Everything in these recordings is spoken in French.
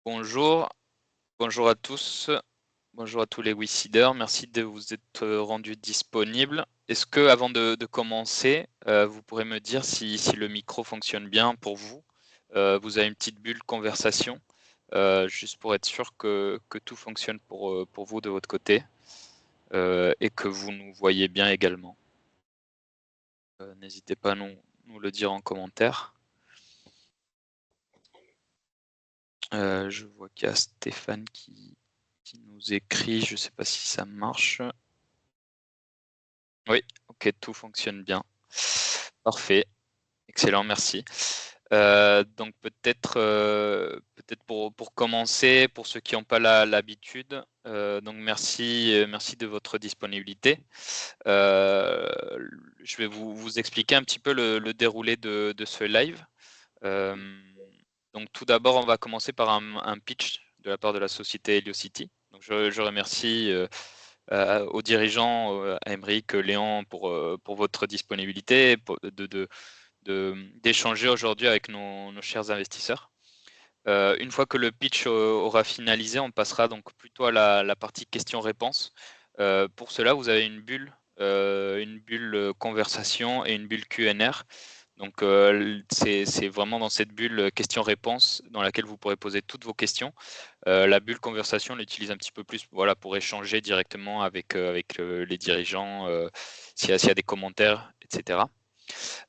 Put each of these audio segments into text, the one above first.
Bonjour, bonjour à tous, bonjour à tous les Wissiders, merci de vous être rendus disponibles. Est-ce que, avant de commencer, vous pourrez me dire si le micro fonctionne bien pour vous? Vous avez une petite bulle conversation, juste pour être sûr que tout fonctionne pour vous de votre côté, et que vous nous voyez bien également. N'hésitez pas à nous le dire en commentaire. Je vois qu'il y a Stéphane qui nous écrit, je ne sais pas si ça marche. Oui, OK, tout fonctionne bien. Parfait, excellent, merci. Donc peut-être pour commencer, pour ceux qui n'ont pas l'habitude, donc merci de votre disponibilité. Je vais vous expliquer un petit peu le déroulé de ce live. Donc tout d'abord, on va commencer par un pitch de la part de la société Heliocity. Donc je remercie, aux dirigeants, à Aymeric, Léon pour votre disponibilité, d'échanger aujourd'hui avec nos chers investisseurs. Une fois que le pitch aura finalisé, on passera donc plutôt à la partie questions-réponses. Pour cela, vous avez une bulle conversation et une bulle Q&R. Donc c'est vraiment dans cette bulle questions-réponses dans laquelle vous pourrez poser toutes vos questions. La bulle conversation, on l'utilise un petit peu plus pour échanger directement avec les dirigeants, s'il y a des commentaires, etc.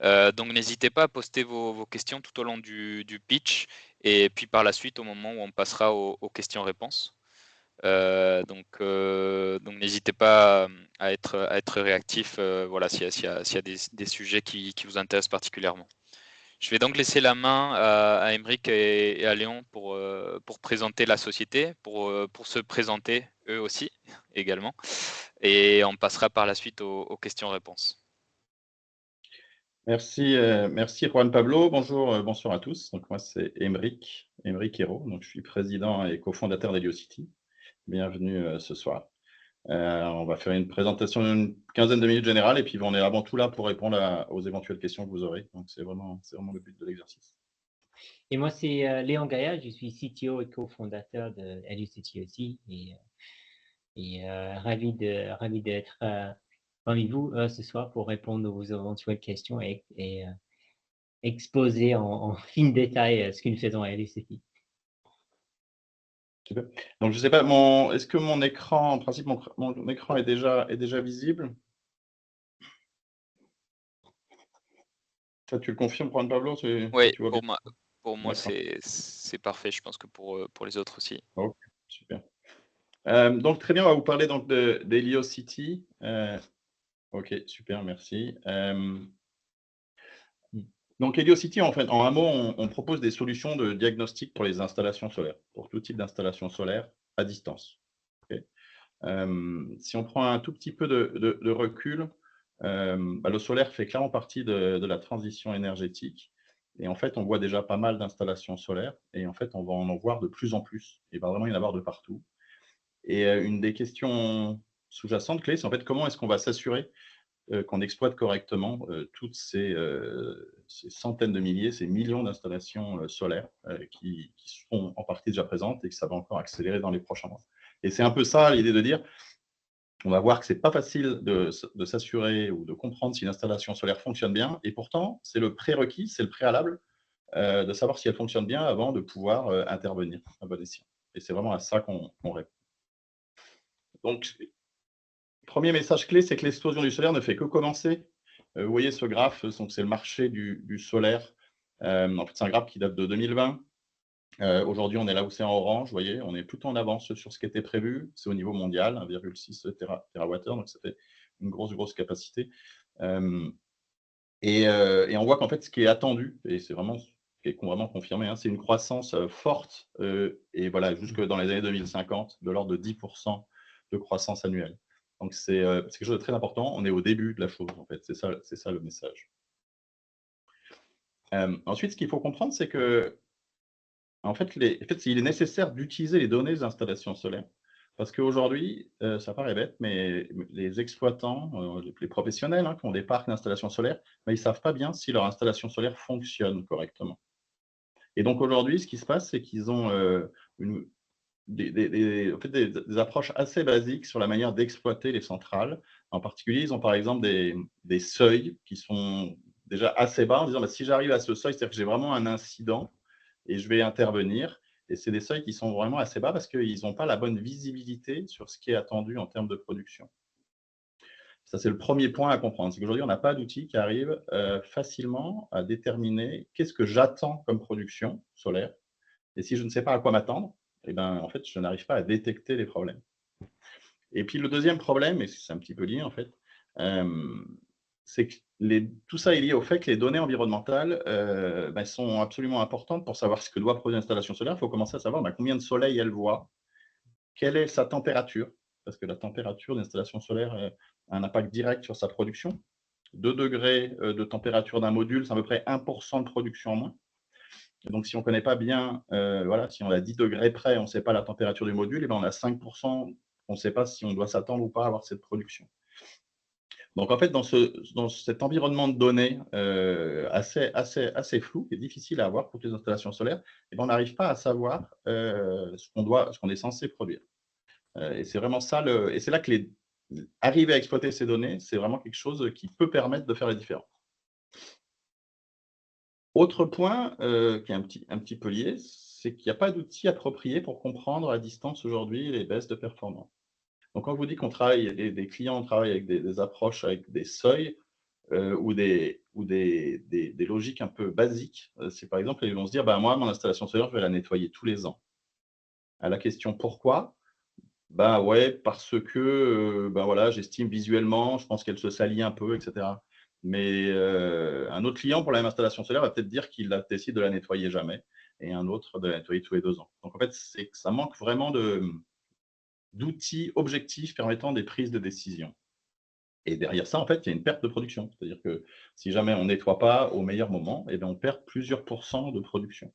Donc n'hésitez pas à poster vos questions tout au long du pitch et puis par la suite au moment où on passera aux questions-réponses. Donc n'hésitez pas à être réactif, voilà, s'il y a des sujets qui vous intéressent particulièrement. Je vais donc laisser la main à Aymeric et à Léon pour présenter la société, pour se présenter eux aussi également, et on passera par la suite aux questions-réponses. Merci Juan Pablo. Bonsoir à tous. Donc moi c'est Aymeric Hérault. Donc je suis président et cofondateur d'Heliocity. Bienvenue ce soir. On va faire une présentation d'une quinzaine de minutes générale et puis on est avant tout là pour répondre aux éventuelles questions que vous aurez. Donc c'est vraiment le but de l'exercice. Et moi, c'est Léon Gaillard, je suis CTO et cofondateur de Heliocity aussi, et ravi d'être parmi vous ce soir pour répondre aux éventuelles questions et exposer en fin détail ce que nous faisons à Heliocity. Super. Donc je sais pas, est-ce que mon écran, en principe, mon écran est déjà visible? Ça, tu le confirmes, Juan Pablo? Oui, Tu vois bien? pour moi D'accord. c'est parfait. Je pense que pour les autres aussi. Ok, super. Donc très bien, on va vous parler donc d'Heliocity. Ok, super, merci. Donc Heliocity, en fait, en un mot, on propose des solutions de diagnostic pour les installations solaires, pour tout type d'installation solaire à distance. Okay. Si on prend un tout petit peu de recul, le solaire fait clairement partie de la transition énergétique. Et en fait, on voit déjà pas mal d'installations solaires. Et en fait, on va en voir de plus en plus. Il va vraiment y en avoir de partout. Et une des questions sous-jacentes clés, c'est en fait comment est-ce qu'on va s'assurer qu'on exploite correctement toutes ces centaines de milliers, ces millions d'installations solaires qui sont en partie déjà présentes et que ça va encore accélérer dans les prochains mois. Et c'est un peu ça l'idée de dire, on va voir que ce n'est pas facile de s'assurer ou de comprendre si l'installation solaire fonctionne bien, et pourtant, c'est le prérequis, c'est le préalable de savoir si elle fonctionne bien avant de pouvoir intervenir à bon escient. Et c'est vraiment à ça qu'on répond. Donc, premier message clé, c'est que l'explosion du solaire ne fait que commencer. Vous voyez ce graphe, c'est le marché du solaire. En fait, c'est un graphe qui date de 2020. Aujourd'hui, on est là où c'est en orange, vous voyez, on est plutôt en avance sur ce qui était prévu. C'est au niveau mondial, 1,6 TWh, donc ça fait une grosse capacité. Et on voit qu'en fait, ce qui est attendu, et c'est vraiment ce qui est vraiment confirmé, c'est une croissance forte, et voilà, jusque dans les années 2050, de l'ordre de 10% de croissance annuelle. Donc c'est quelque chose de très important. On est au début de la chose, en fait. C'est ça le message. Ensuite, ce qu'il faut comprendre, c'est que en fait, il est nécessaire d'utiliser les données des installations solaires. Parce qu'aujourd'hui, ça paraît bête, mais les exploitants, les professionnels qui ont des parcs d'installations solaires, ils ne savent pas bien si leur installation solaire fonctionne correctement. Et donc aujourd'hui, ce qui se passe, c'est qu'ils ont en fait, des approches assez basiques sur la manière d'exploiter les centrales. En particulier, ils ont par exemple des seuils qui sont déjà assez bas en disant si j'arrive à ce seuil, c'est-à-dire que j'ai vraiment un incident et je vais intervenir. Et c'est des seuils qui sont vraiment assez bas parce qu'ils n'ont pas la bonne visibilité sur ce qui est attendu en termes de production. Ça, c'est le premier point à comprendre. C'est qu'aujourd'hui, on n'a pas d'outil qui arrive facilement à déterminer qu'est-ce que j'attends comme production solaire. Et si je ne sais pas à quoi m'attendre, eh ben, en fait, je n'arrive pas à détecter les problèmes. Et puis, le deuxième problème, et c'est un petit peu lié, en fait, c'est que tout ça est lié au fait que les données environnementales sont absolument importantes pour savoir ce que doit produire une installation solaire. Il faut commencer à savoir combien de soleil elle voit, quelle est sa température, parce que la température d'une installation solaire a un impact direct sur sa production. 2 degrés de température d'un module, c'est à peu près 1% de production en moins. Et donc, si on ne connaît pas bien, si on a 10 degrés près, on ne sait pas la température du module, et ben on a 5%, on ne sait pas si on doit s'attendre ou pas à avoir cette production. Donc, en fait, dans cet environnement de données assez flou, qui est difficile à avoir pour les installations solaires, et ben on n'arrive pas à savoir ce qu'on est censé produire. Et c'est vraiment ça, et c'est là que arriver à exploiter ces données, c'est vraiment quelque chose qui peut permettre de faire la différence. Autre point qui est un petit peu lié, c'est qu'il n'y a pas d'outils appropriés pour comprendre à distance aujourd'hui les baisses de performance. Donc, quand je vous dis qu'on travaille, des clients travaillent avec des approches, avec des seuils ou des logiques un peu basiques, c'est par exemple, ils vont se dire moi, mon installation solaire, je vais la nettoyer tous les ans. À la question pourquoi, ouais, parce que voilà, j'estime visuellement, je pense qu'elle se salit un peu, etc. Mais un autre client pour la même installation solaire va peut-être dire qu'il décide de la nettoyer jamais, et un autre de la nettoyer tous les 2 ans. Donc en fait, c'est que ça manque vraiment d'outils objectifs permettant des prises de décision. Et derrière ça, en fait, il y a une perte de production. C'est-à-dire que si jamais on ne nettoie pas au meilleur moment, eh bien, on perd plusieurs pourcents de production.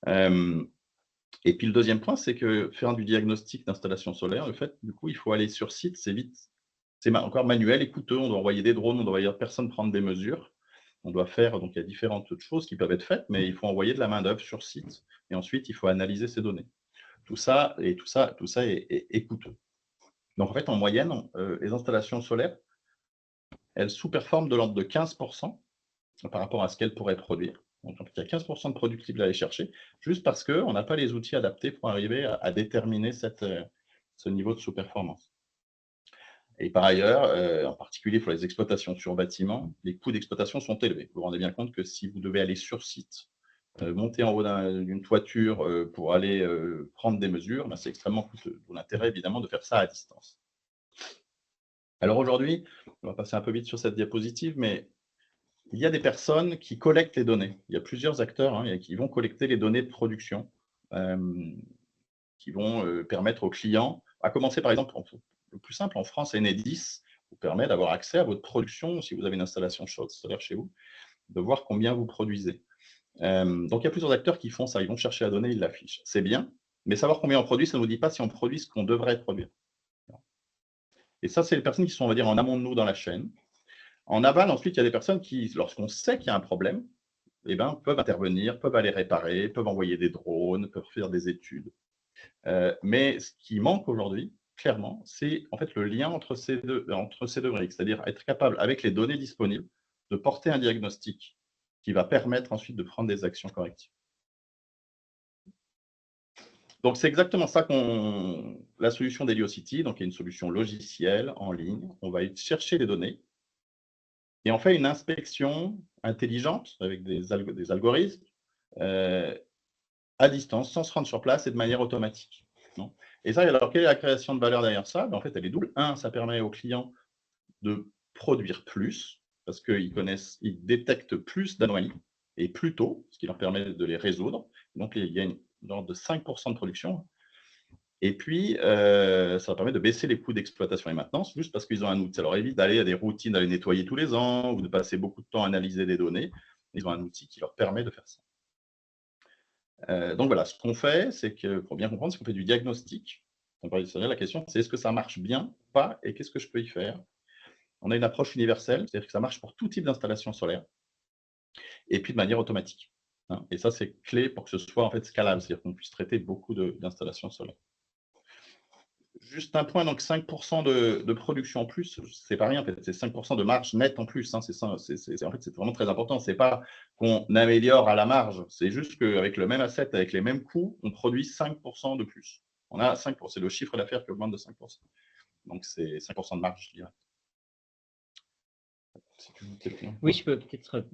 Et puis le deuxième point, c'est que faire du diagnostic d'installation solaire, le fait, du coup, il faut aller sur site, c'est vite, c'est encore manuel et coûteux. On doit envoyer des drones, on doit envoyer personne prendre des mesures. On doit faire, donc il y a différentes choses qui peuvent être faites, mais il faut envoyer de la main-d'œuvre sur site. Et ensuite, il faut analyser ces données. Tout ça est coûteux. Donc en fait, en moyenne, les installations solaires, elles sous-performent de l'ordre de 15% par rapport à ce qu'elles pourraient produire. Donc, il y a 15% de productible à aller chercher, juste parce qu'on n'a pas les outils adaptés pour arriver à déterminer ce niveau de sous-performance. Et par ailleurs, en particulier pour les exploitations sur bâtiment, les coûts d'exploitation sont élevés. Vous vous rendez bien compte que si vous devez aller sur site, monter en haut d'une toiture pour aller prendre des mesures, c'est extrêmement coûteux. D'où l'intérêt, évidemment, de faire ça à distance. Alors aujourd'hui, on va passer un peu vite sur cette diapositive, mais il y a des personnes qui collectent les données. Il y a plusieurs acteurs qui vont collecter les données de production, qui vont permettre aux clients, à commencer par exemple, le plus simple, en France, Enedis vous permet d'avoir accès à votre production, si vous avez une installation chaude solaire chez vous, de voir combien vous produisez. Donc il y a plusieurs acteurs qui font ça, ils vont chercher la donnée, ils l'affichent. C'est bien, mais savoir combien on produit, ça ne nous dit pas si on produit ce qu'on devrait produire. Et ça, c'est les personnes qui sont, on va dire, en amont de nous dans la chaîne. En aval, ensuite, il y a des personnes qui, lorsqu'on sait qu'il y a un problème, peuvent intervenir, peuvent aller réparer, peuvent envoyer des drones, peuvent faire des études. Mais ce qui manque aujourd'hui, clairement, c'est en fait le lien entre ces deux briques, c'est-à-dire être capable, avec les données disponibles, de porter un diagnostic qui va permettre ensuite de prendre des actions correctives. Donc, c'est exactement ça la solution d'Heliocity, donc, est une solution logicielle en ligne. On va chercher les données et on fait une inspection intelligente avec des algorithmes à distance, sans se rendre sur place et de manière automatique. Non. Et ça, alors, quelle est la création de valeur derrière ça? En fait, elle est double. Un, ça permet aux clients de produire plus, parce qu'ils détectent plus d'anomalies, et plus tôt, ce qui leur permet de les résoudre. Donc, il y a une ordre de 5% de production. Et puis, ça permet de baisser les coûts d'exploitation et maintenance, juste parce qu'ils ont un outil. Ça leur évite d'aller à des routines, d'aller nettoyer tous les ans, ou de passer beaucoup de temps à analyser des données. Ils ont un outil qui leur permet de faire ça. Donc voilà, ce qu'on fait, c'est que, pour bien comprendre, c'est qu'on fait du diagnostic. La question, c'est est-ce que ça marche bien ou pas, et qu'est-ce que je peux y faire? On a une approche universelle, c'est-à-dire que ça marche pour tout type d'installation solaire, et puis de manière automatique. hein. Et ça, c'est clé pour que ce soit en fait scalable, c'est-à-dire qu'on puisse traiter beaucoup d'installations solaires. Juste un point, donc 5% de production en plus, c'est pas rien en fait, c'est 5% de marge nette en plus, hein, c'est ça, en fait, c'est vraiment très important. C'est pas qu'on améliore à la marge, c'est juste qu'avec le même asset, avec les mêmes coûts, on produit 5% de plus. On a 5%, c'est le chiffre d'affaires qui augmente de 5%. Donc c'est 5% de marge, je dirais. Oui, je peux peut-être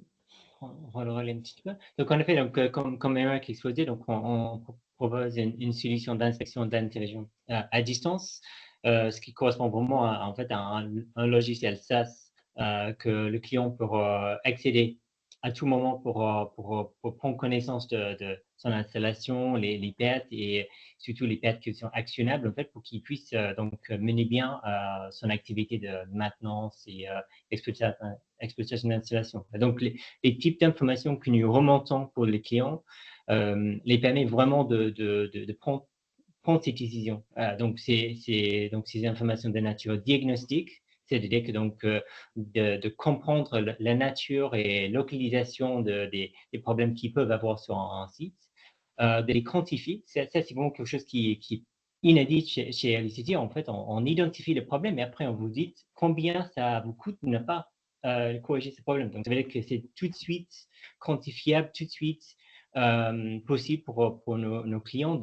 relever un petit peu. Donc, en effet, donc, comme Eric exposait, donc, on propose une solution d'inspection d'intelligence à distance, ce qui correspond vraiment en fait, à un logiciel SaaS que le client peut accéder à tout moment pour prendre connaissance de son installation, les pertes et surtout les pertes qui sont actionnables, en fait, pour qu'il puisse donc mener bien son activité de maintenance et exploitation d'installation. Donc, les types d'informations que nous remontons pour les clients les permet vraiment de prendre ces décisions. Donc, ces informations de nature diagnostique, c'est-à-dire que donc de comprendre la nature et localisation des problèmes qu'ils peuvent avoir sur un site, de les quantifier. Ça, c'est vraiment quelque chose qui est inédit chez LCT. En fait, on identifie le problème et après, on vous dit combien ça vous coûte de ne pas corriger ce problème. Donc, ça veut dire que c'est tout de suite quantifiable, tout de suite possible pour nos clients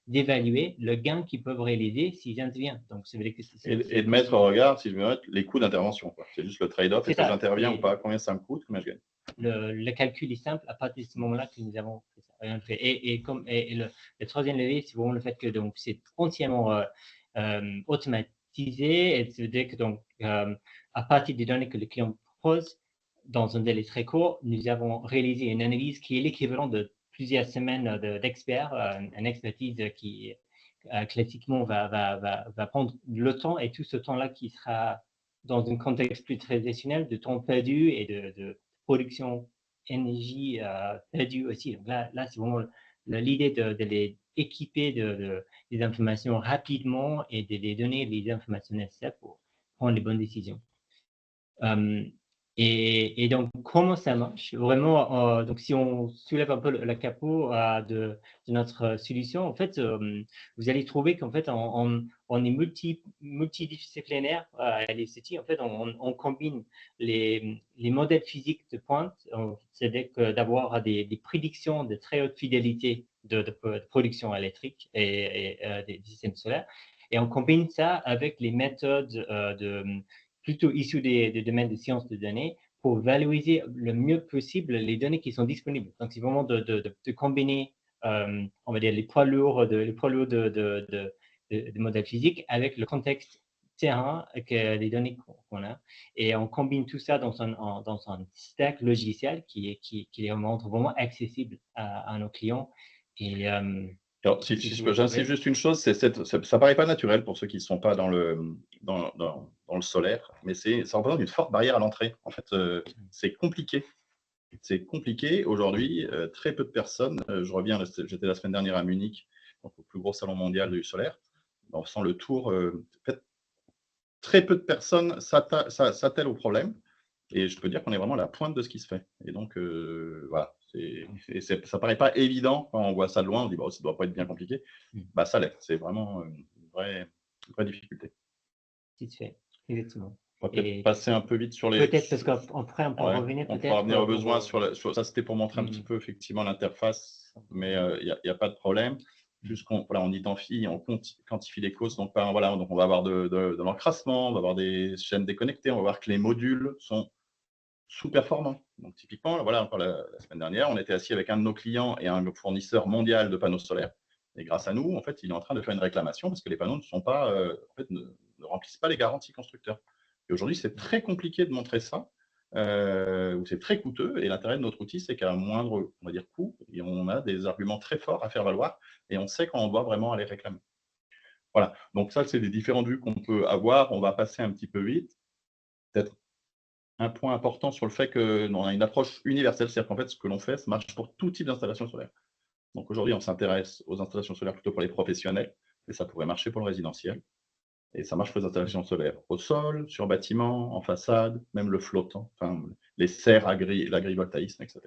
d'évaluer le gain qu'ils peuvent réaliser s'ils interviennent. Donc, ça veut dire que et de mettre au regard, si je me mets, les coûts d'intervention. C'est juste le trade-off, est-ce que j'interviens ou pas, combien ça me coûte, combien je gagne. Le calcul est simple à partir de ce moment-là que nous avons fait. Et le troisième levier, c'est vraiment le fait que donc c'est entièrement automatisé. Et ça veut dire que donc à partir des données que le client propose, dans un délai très court, nous avons réalisé une analyse qui est l'équivalent de plusieurs semaines d'experts, une expertise qui classiquement va prendre le temps et tout ce temps-là qui sera dans un contexte plus traditionnel de temps perdu et de production énergie perdue aussi. Donc là c'est vraiment l'idée de les équiper des informations rapidement et de les donner les informations nécessaires pour prendre les bonnes décisions. Et donc, comment ça marche? Vraiment, donc si on soulève un peu le capot de notre solution, en fait, vous allez trouver qu'en fait, on est multidisciplinaire à LCT. En fait, on combine les modèles physiques de pointe, c'est-à-dire d'avoir des prédictions de très haute fidélité de production électrique et des systèmes solaires. Et on combine ça avec les méthodes plutôt issus des domaines de sciences de données pour valoriser le mieux possible les données qui sont disponibles. Donc, c'est vraiment de combiner, on va dire, les poids lourds de modèles physiques avec le contexte terrain, avec les données qu'on a. Et on combine tout ça dans un stack logiciel qui les rend vraiment accessible à nos clients. Et alors, si j'insiste juste une chose, ça ne paraît pas naturel pour ceux qui ne sont pas dans le solaire, mais ça représente une forte barrière à l'entrée. En fait, c'est compliqué. C'est compliqué. Aujourd'hui, très peu de personnes, j'étais la semaine dernière à Munich, donc au plus gros salon mondial du solaire, on sent le tour. En fait, très peu de personnes s'attellent au problème. Et je peux dire qu'on est vraiment à la pointe de ce qui se fait. Et donc, voilà, ça ne paraît pas évident quand on voit ça de loin, on dit, ça ne doit pas être bien compliqué. Bah, ça l'est, c'est vraiment une vraie difficulté. C'est fait, exactement. On va peut-être passer un peu vite sur les… Peut-être parce qu'après, on peut revenir peut-être… On pourra revenir aux besoins sur ça, c'était pour montrer un petit peu effectivement l'interface, mais il n'y a pas de problème. Juste on identifie, on quantifie les causes. Donc, voilà, donc on va avoir de l'encrassement, on va avoir des chaînes déconnectées, on va voir que les modules sont sous-performants. Donc, typiquement, voilà, encore la semaine dernière, on était assis avec un de nos clients et un fournisseur mondial de panneaux solaires. Et grâce à nous, en fait, il est en train de faire une réclamation parce que les panneaux ne sont pas, en fait, ne remplissent pas les garanties constructeurs. Et aujourd'hui, c'est très compliqué de montrer ça, ou c'est très coûteux. Et l'intérêt de notre outil, c'est qu'à un moindre, on va dire, coût, et on a des arguments très forts à faire valoir, et on sait quand on doit vraiment aller réclamer. Voilà. Donc ça, c'est les différentes vues qu'on peut avoir. On va passer un petit peu vite. Peut-être un point important sur le fait qu'on a une approche universelle, c'est-à-dire qu'en fait, ce que l'on fait, ça marche pour tout type d'installation solaire. Donc aujourd'hui, on s'intéresse aux installations solaires plutôt pour les professionnels, et ça pourrait marcher pour le résidentiel. Et ça marche pour les installations solaires au sol, sur bâtiment, en façade, même le flottant, enfin, les serres, l'agrivoltaïsme, etc.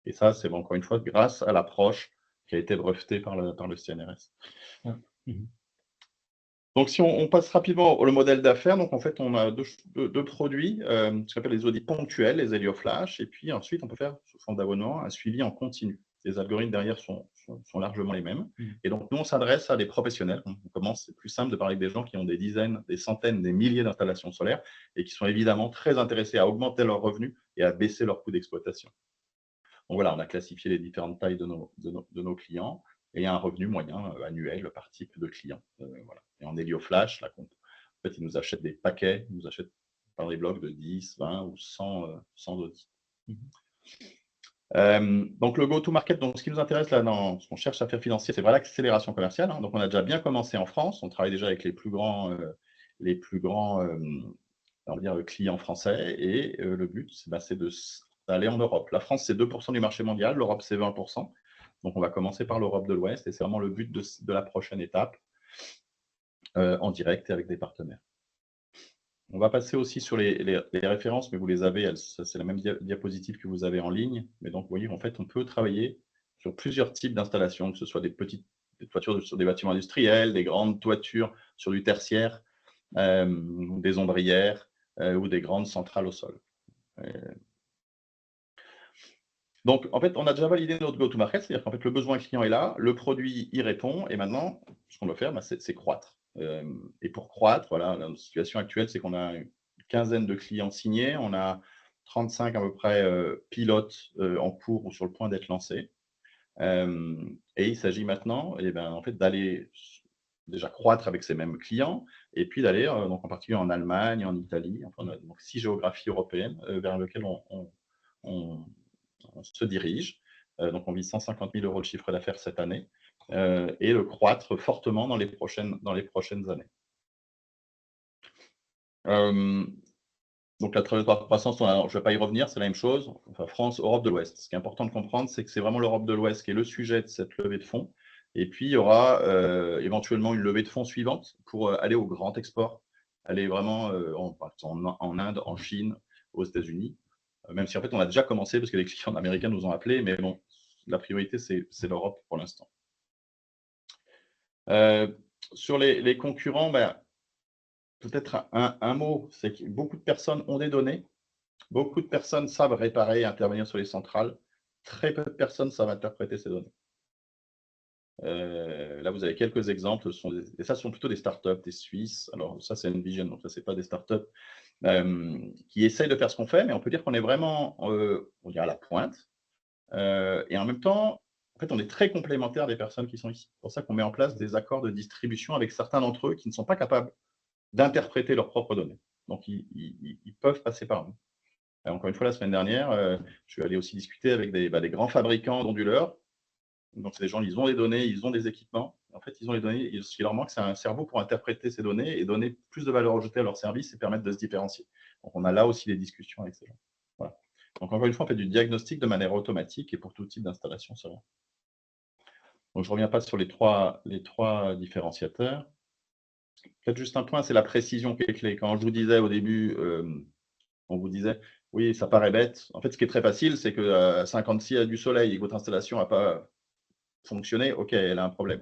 Et ça, c'est encore une fois grâce à l'approche qui a été brevetée par le CNRS. Donc, si on passe rapidement au modèle d'affaires, donc en fait, on a deux produits, ce qu'on appelle les audits ponctuels, les HelioFlash, et puis ensuite, on peut faire, sous forme d'abonnement, un suivi en continu. Les algorithmes derrière sont largement les mêmes. Et donc, nous, on s'adresse à des professionnels. On commence, c'est plus simple de parler avec des gens qui ont des dizaines, des centaines, des milliers d'installations solaires et qui sont évidemment très intéressés à augmenter leurs revenus et à baisser leurs coûts d'exploitation. Donc voilà, on a classifié les différentes tailles de nos clients et un revenu moyen annuel par type de client. Voilà. Et en HelioFlash, là, en fait, ils nous achètent des paquets, ils nous achètent par des blocs de 10, 20 ou 100 audits. Donc le go-to-market, donc ce qui nous intéresse là dans ce qu'on cherche à faire financier, c'est vraiment l'accélération commerciale. Hein. Donc on a déjà bien commencé en France, on travaille déjà avec les plus grands on va dire, clients français, et le but, c'est d'aller en Europe. La France, c'est 2% du marché mondial, l'Europe, c'est 20%. Donc on va commencer par l'Europe de l'Ouest, et c'est vraiment le but de la prochaine étape, en direct et avec des partenaires. On va passer aussi sur les références, mais vous les avez, c'est la même diapositive que vous avez en ligne. Mais donc, vous voyez, en fait, on peut travailler sur plusieurs types d'installations, que ce soit des petites toitures sur des bâtiments industriels, des grandes toitures sur du tertiaire, des ombrières ou des grandes centrales au sol. Donc, en fait, on a déjà validé notre go-to-market, c'est-à-dire qu'en fait, le besoin client est là, le produit y répond, et maintenant, ce qu'on doit faire, c'est croître. Et pour croître, voilà, la situation actuelle, c'est qu'on a une quinzaine de clients signés, on a 35 à peu près pilotes en cours ou sur le point d'être lancés. Et il s'agit maintenant, en fait, d'aller déjà croître avec ces mêmes clients, et puis d'aller, donc en particulier en Allemagne, en Italie, enfin, on a donc 6 géographies européennes vers lesquelles on se dirige. Donc, on vise 150 000 € de chiffre d'affaires cette année et le croître fortement dans les prochaines années. Donc, la trajectoire de croissance, je ne vais pas y revenir, c'est la même chose. Enfin, France, Europe de l'Ouest. Ce qui est important de comprendre, c'est que c'est vraiment l'Europe de l'Ouest qui est le sujet de cette levée de fonds. Et puis, il y aura éventuellement une levée de fonds suivante pour aller au grand export, aller vraiment en Inde, en Chine, aux États-Unis. Même si en fait on a déjà commencé parce que les clients américains nous ont appelés, mais bon, la priorité c'est l'Europe pour l'instant. Sur les concurrents, peut-être un mot, c'est que beaucoup de personnes ont des données, beaucoup de personnes savent réparer et intervenir sur les centrales, très peu de personnes savent interpréter ces données. Là, vous avez quelques exemples, et ça, ce sont plutôt des startups, des Suisses. Alors, ça, c'est Envision, donc ça, c'est pas des startups qui essayent de faire ce qu'on fait, mais on peut dire qu'on est vraiment on dirait à la pointe. Et en même temps, en fait, on est très complémentaires des personnes qui sont ici. C'est pour ça qu'on met en place des accords de distribution avec certains d'entre eux qui ne sont pas capables d'interpréter leurs propres données. Donc, ils peuvent passer par nous. Et encore une fois, la semaine dernière, je suis allé aussi discuter avec des grands fabricants d'onduleurs. Donc, c'est des gens, ils ont des données, ils ont des équipements. En fait, ils ont les données. Ce qui leur manque, c'est un cerveau pour interpréter ces données et donner plus de valeur ajoutée à leur service et permettre de se différencier. Donc, on a là aussi des discussions avec ces gens. Voilà. Donc, encore une fois, on fait du diagnostic de manière automatique et pour tout type d'installation solaire. Donc, je ne reviens pas sur les trois différenciateurs. Peut-être juste un point, c'est la précision qui est clé. Quand je vous disais au début, on vous disait, oui, ça paraît bête. En fait, ce qui est très facile, c'est que 56 a du soleil et que votre installation n'a pas fonctionné, OK, elle a un problème.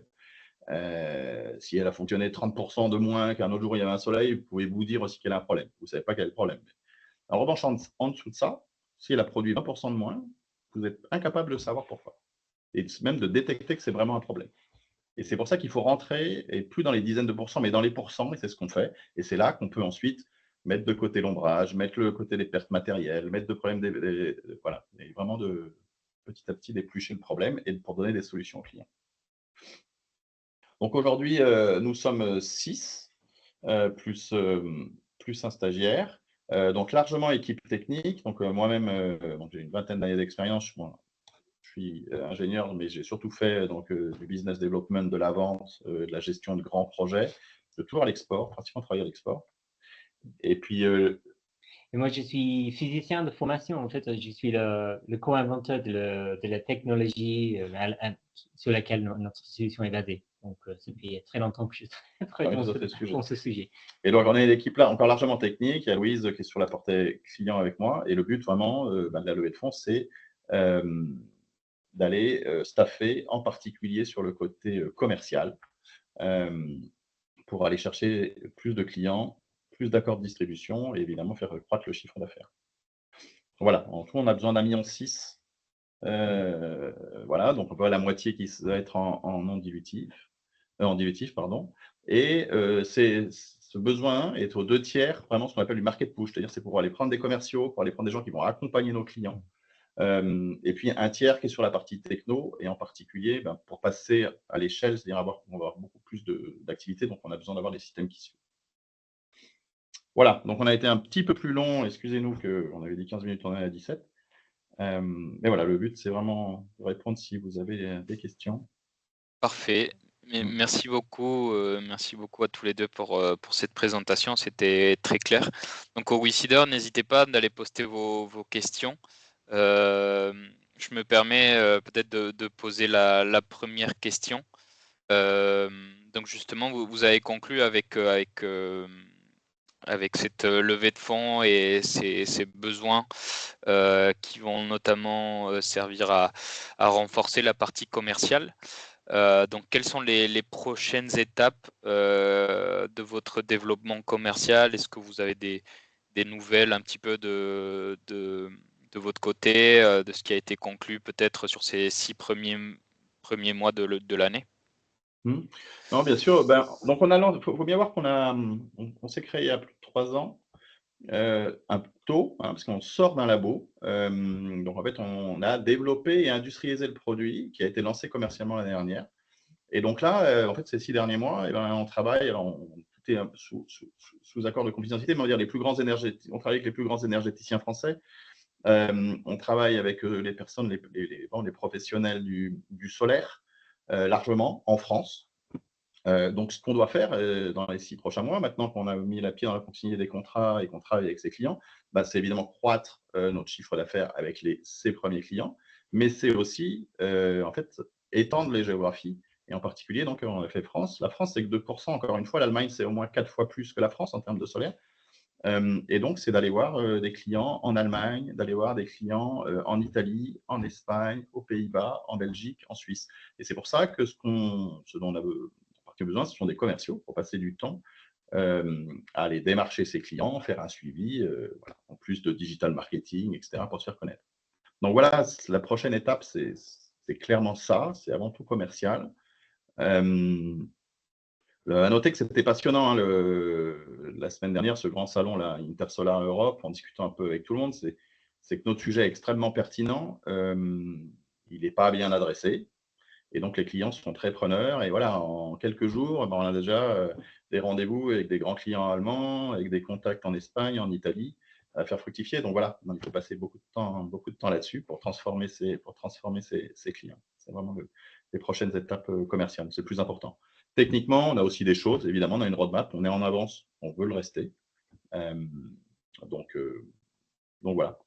Si elle a fonctionné 30% de moins qu'un autre jour où il y avait un soleil, vous pouvez vous dire aussi qu'elle a un problème. Vous ne savez pas quel est le problème. En revanche, en dessous de ça, si elle a produit 20% de moins, vous êtes incapable de savoir pourquoi. Et même de détecter que c'est vraiment un problème. Et c'est pour ça qu'il faut rentrer, et plus dans les dizaines de pourcents, mais dans les pourcents, et c'est ce qu'on fait. Et c'est là qu'on peut ensuite mettre de côté l'ombrage, mettre de côté les pertes matérielles, mettre de problème voilà, et vraiment de petit à petit d'éplucher le problème et pour donner des solutions aux clients. Donc aujourd'hui, nous sommes 6, plus un stagiaire. Donc largement équipe technique. Donc moi-même, j'ai une vingtaine d'années d'expérience. Je suis ingénieur, mais j'ai surtout fait du business development, de la vente, de la gestion de grands projets, de tout à l'export, pratiquement travailler à l'export. Et puis. Et moi, je suis physicien de formation. En fait, je suis le co-inventeur de la technologie sur laquelle notre solution est basée. Donc, ça fait très longtemps que je travaille dans ce sujet. Et donc, on est une équipe là encore largement technique. Il y a Louise qui est sur la portée client avec moi. Et le but vraiment de la levée de fonds, c'est d'aller staffer, en particulier sur le côté commercial, pour aller chercher plus de clients, plus d'accords de distribution et évidemment faire croître le chiffre d'affaires. Voilà, en tout, on a besoin d'1,6 million. Voilà, donc on peut avoir la moitié qui va être en non dilutif, en dilutif, pardon. Et ce besoin est aux 2/3, vraiment ce qu'on appelle du market push, c'est-à-dire c'est pour aller prendre des commerciaux, pour aller prendre des gens qui vont accompagner nos clients. Et puis un tiers qui est sur la partie techno, et en particulier pour passer à l'échelle, c'est-à-dire on va avoir beaucoup plus d'activités, donc on a besoin d'avoir des systèmes qui suivent. Voilà, donc on a été un petit peu plus long, excusez-nous, on avait dit 15 minutes, on est à 17. Mais voilà, le but, c'est vraiment de répondre si vous avez des questions. Parfait. Merci beaucoup à tous les deux pour cette présentation, c'était très clair. Donc au WeSeeder, n'hésitez pas d'aller poster vos questions. Je me permets peut-être de poser la première question. Donc justement, vous avez conclu avec cette levée de fonds et ces besoins qui vont notamment servir à renforcer la partie commerciale. Donc, quelles sont les prochaines étapes de votre développement commercial? Est-ce que vous avez des nouvelles un petit peu de votre côté, de ce qui a été conclu peut-être sur ces 6 premiers mois de l'année? Non, bien sûr. Donc, faut bien voir on s'est créé il y a plus de 3 ans, un peu tôt, parce qu'on sort d'un labo. Donc, en fait, on a développé et industrialisé le produit qui a été lancé commercialement l'année dernière. Et donc là, en fait, ces 6 derniers mois, on travaille, tout est sous accord de confidentialité, mais on va dire on travaille avec les plus grands énergéticiens français. On travaille avec les personnes, les professionnels du solaire, largement en France. Donc, ce qu'on doit faire dans les 6 prochains mois, maintenant qu'on a mis la pied dans la continuité des contrats et qu'on travaille avec ses clients, c'est évidemment croître notre chiffre d'affaires avec ses premiers clients, mais c'est aussi en fait étendre les géographies, et en particulier, donc, on a fait France. La France, c'est que 2%, encore une fois. L'Allemagne, c'est au moins 4 fois plus que la France en termes de solaire. Et donc, c'est d'aller voir des clients en Allemagne, d'aller voir des clients en Italie, en Espagne, aux Pays-Bas, en Belgique, en Suisse. Et c'est pour ça que ce dont on a besoin, ce sont des commerciaux pour passer du temps à aller démarcher ses clients, faire un suivi, voilà, en plus de digital marketing, etc., pour se faire connaître. Donc voilà, la prochaine étape, c'est clairement ça, c'est avant tout commercial. À noter que c'était passionnant, la semaine dernière, ce grand salon, là, Intersolar Europe, en discutant un peu avec tout le monde, c'est que notre sujet est extrêmement pertinent, il n'est pas bien adressé, et donc les clients sont très preneurs. Et voilà, en quelques jours, on a déjà des rendez-vous avec des grands clients allemands, avec des contacts en Espagne, en Italie, à faire fructifier. Donc voilà, il faut passer beaucoup de temps là-dessus pour transformer ses clients. C'est vraiment les prochaines étapes commerciales, c'est le plus important. Techniquement, on a aussi des choses, évidemment, on a une roadmap, on est en avance, on veut le rester. Donc voilà.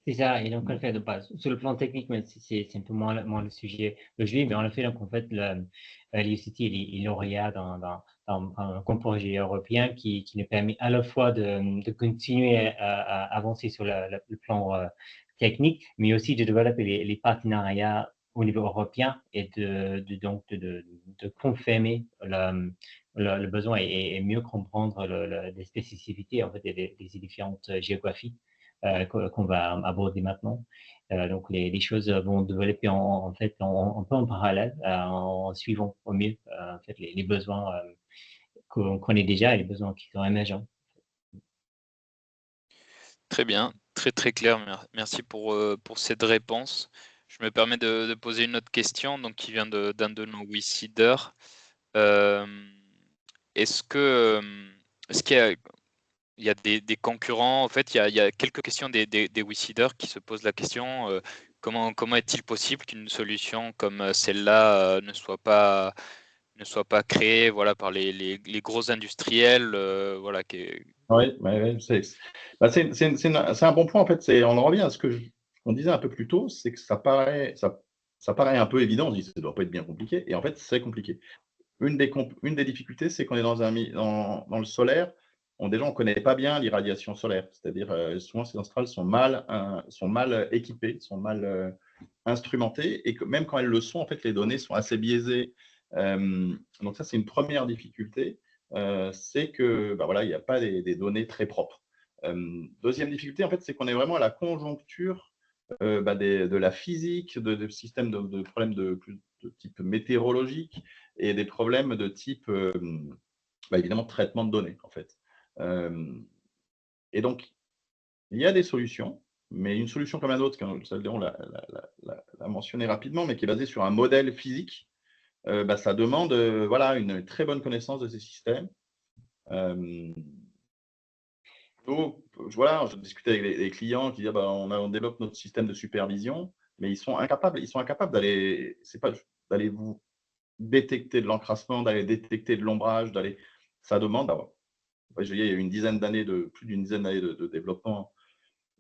C'est ça, et donc en fait, sur le plan technique, mais c'est un peu moins le sujet d'aujourd'hui, mais en effet, donc en fait, l'ICT est lauréat dans un grand projet européen qui nous permet à la fois de continuer à avancer sur le plan technique, mais aussi de développer les partenariats au niveau européen et de confirmer le besoin et mieux comprendre les spécificités en fait des différentes géographies qu'on va aborder maintenant. Donc les choses vont développer en fait un peu en parallèle, en suivant au mieux en fait les besoins qu'on connaît déjà et les besoins qui sont émergents. Très bien, très très clair. Merci pour cette réponse. Je me permets de poser une autre question, donc qui vient d'un de nos WeSeeders. Est-ce qu'il y a des concurrents? En fait, il y a quelques questions des WeSeeders qui se posent la question comment est-il possible qu'une solution comme celle-là ne soit pas créée, voilà, par les gros industriels, voilà, Oui, c'est un bon point, en fait. On en revient à qu'on disait un peu plus tôt, c'est que ça paraît un peu évident. On dit ça ne doit pas être bien compliqué, et en fait, c'est compliqué. Une des difficultés, c'est qu'on est dans le solaire. Déjà, on ne connaît pas bien l'irradiation solaire. C'est-à-dire, souvent, ces centrales sont mal équipées, sont mal instrumentées et que même quand elles le sont, en fait, les données sont assez biaisées. Donc ça, c'est une première difficulté, c'est que bah, voilà, il n'y a pas des données très propres. Deuxième difficulté, en fait, c'est qu'on est vraiment à la conjoncture bah, de la physique, de systèmes de problèmes de type météorologique et des problèmes de type, bah, évidemment, traitement de données, en fait. Et donc, il y a des solutions, mais une solution comme un autre, comme Léon l'a mentionné rapidement, mais qui est basée sur un modèle physique, bah, ça demande voilà, une très bonne connaissance de ces systèmes. Nous, voilà, je discutais avec les clients qui disent bah, on développe notre système de supervision, mais ils sont incapables d'aller vous détecter de l'encrassement, d'aller détecter de l'ombrage, ça demande, je veux dire, il y a plus d'une dizaine d'années de développement,